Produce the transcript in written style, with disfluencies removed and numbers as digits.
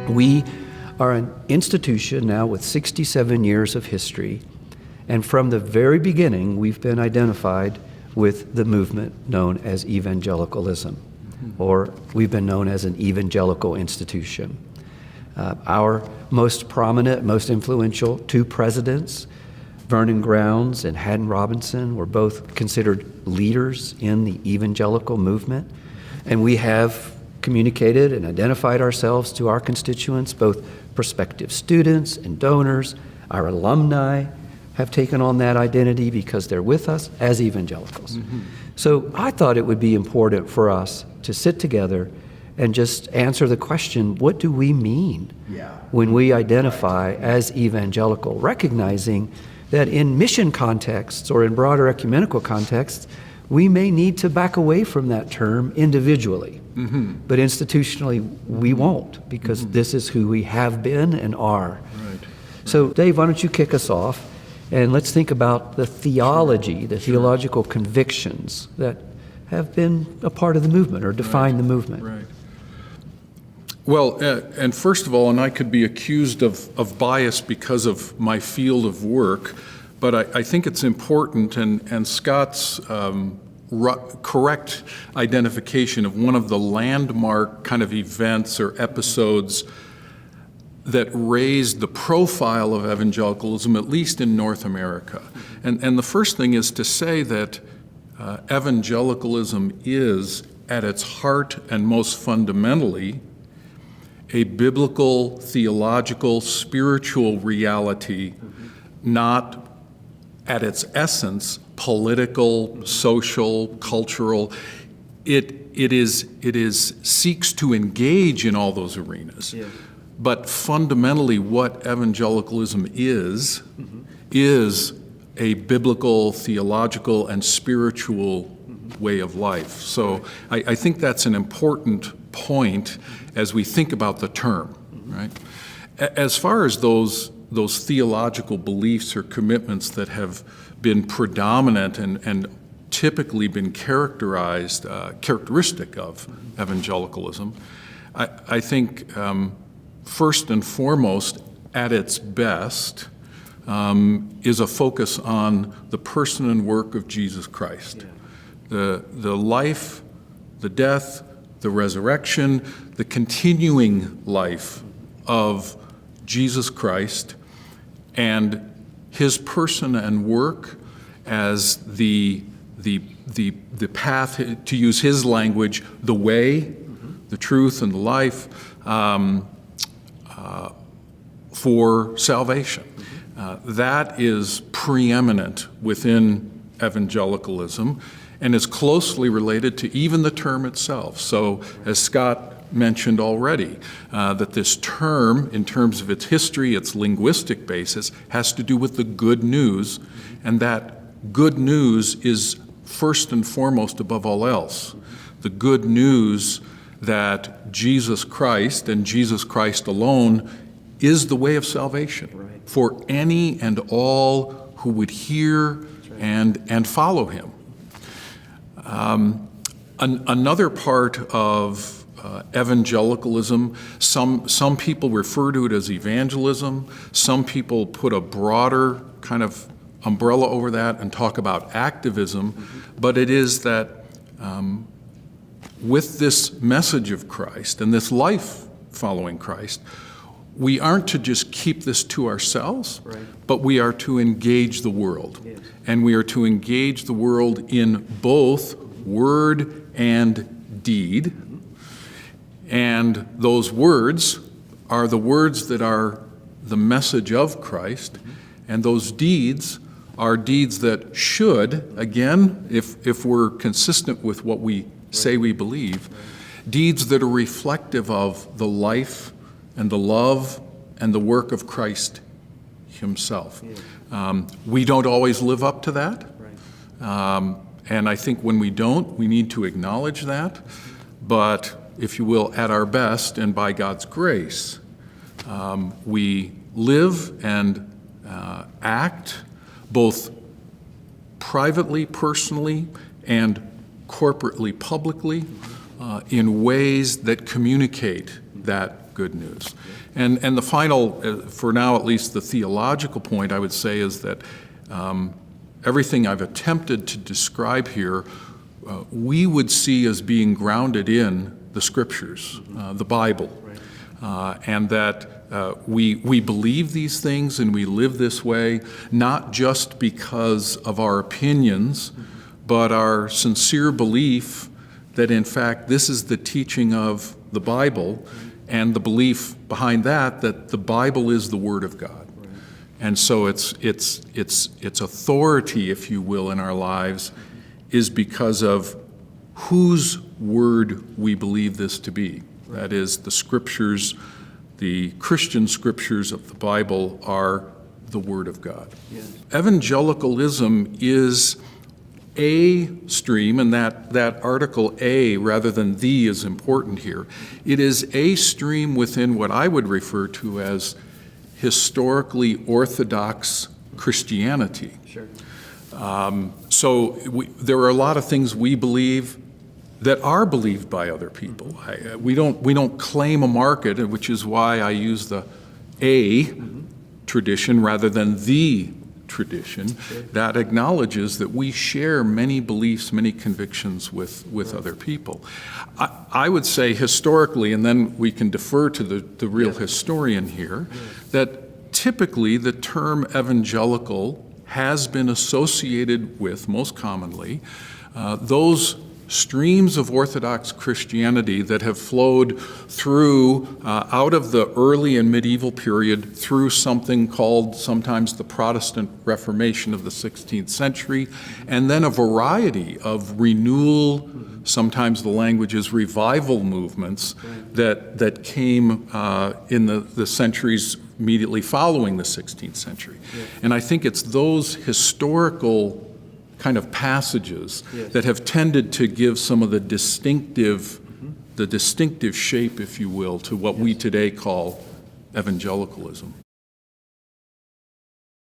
We are an institution now with 67 years of history, and from the very beginning, we've been identified with the movement known as evangelicalism, or we've been known as an evangelical institution. Our most prominent, most influential two presidents, Vernon Grounds and Haddon Robinson, were both considered leaders in the evangelical movement, and we have communicated and identified ourselves to our constituents, both prospective students and donors. Our alumni have taken on that identity because they're with us as evangelicals. So I thought it would be important for us to sit together and just answer the question, what do we mean when we identify as evangelical, recognizing that in mission contexts or in broader ecumenical contexts, we may need to back away from that term individually. But institutionally, we won't, because this is who we have been and are. So Dave, why don't you kick us off, and let's think about the theology, the theological convictions that have been a part of the movement or define the movement. Well, and first of all, and I could be accused of bias because of my field of work, but I think it's important, and Scott's correct identification of one of the landmark kind of events or episodes that raised the profile of evangelicalism, at least in North America. And the first thing is to say that evangelicalism is, at its heart and most fundamentally, a biblical, theological, spiritual reality, not at its essence political, social, cultural. It seeks to engage in all those arenas. But fundamentally, what evangelicalism is a biblical, theological, and spiritual way of life. So I think that's an important point as we think about the term, right? As far as those theological beliefs or commitments that have been predominant and typically been characteristic of evangelicalism, I think first and foremost, at its best, is a focus on the person and work of Jesus Christ. The life, the death, the resurrection, the continuing life of Jesus Christ, and his person and work as the path, to use his language, the way, the truth, and the life for salvation. That is preeminent within evangelicalism and is closely related to even the term itself. So, as Scott mentioned already, that this term, in terms of its history, its linguistic basis, has to do with the good news, and that good news is first and foremost above all else. The good news that Jesus Christ and Jesus Christ alone is the way of salvation for any and all who would hear and follow him. Another part of evangelicalism, some people refer to it as evangelism, some people put a broader kind of umbrella over that and talk about activism, but it is that with this message of Christ and this life following Christ, we aren't to just keep this to ourselves, but we are to engage the world. And we are to engage the world in both word and deed. And those words are the words that are the message of Christ, and those deeds are deeds that should, again, if we're consistent with what we say we believe, deeds that are reflective of the life and the love and the work of Christ himself. We don't always live up to that. And I think when we don't, we need to acknowledge that. But, if you will, at our best and by God's grace, we live and act both privately, personally, and corporately, publicly, in ways that communicate that good news. And the final, for now at least, the theological point I would say is that everything I've attempted to describe here, we would see as being grounded in the Scriptures, the Bible, and that we believe these things and we live this way, not just because of our opinions, but our sincere belief that in fact this is the teaching of the Bible, and the belief behind that the Bible is the Word of God. And so its authority, if you will, in our lives is because of whose word we believe this to be. That is, the Scriptures, the Christian Scriptures of the Bible are the Word of God. Yes. Evangelicalism is a stream, and that article A rather than the is important here. It is a stream within what I would refer to as historically orthodox Christianity. Sure. So there are a lot of things we believe that are believed by other people. We don't claim a market, which is why I use the a tradition rather than the tradition. Sure. That acknowledges that we share many beliefs, many convictions with other people. I would say historically, and then we can defer to the real historian here, that typically the term evangelical has been associated with, most commonly, those streams of Orthodox Christianity that have flowed through, out of the early and medieval period, through something called sometimes the Protestant Reformation of the 16th century, and then a variety of renewal, sometimes the language is revival movements that came in the centuries immediately following the 16th century. And I think it's those historical kind of passages that have tended to give some of the distinctive shape, if you will, to what we today call evangelicalism.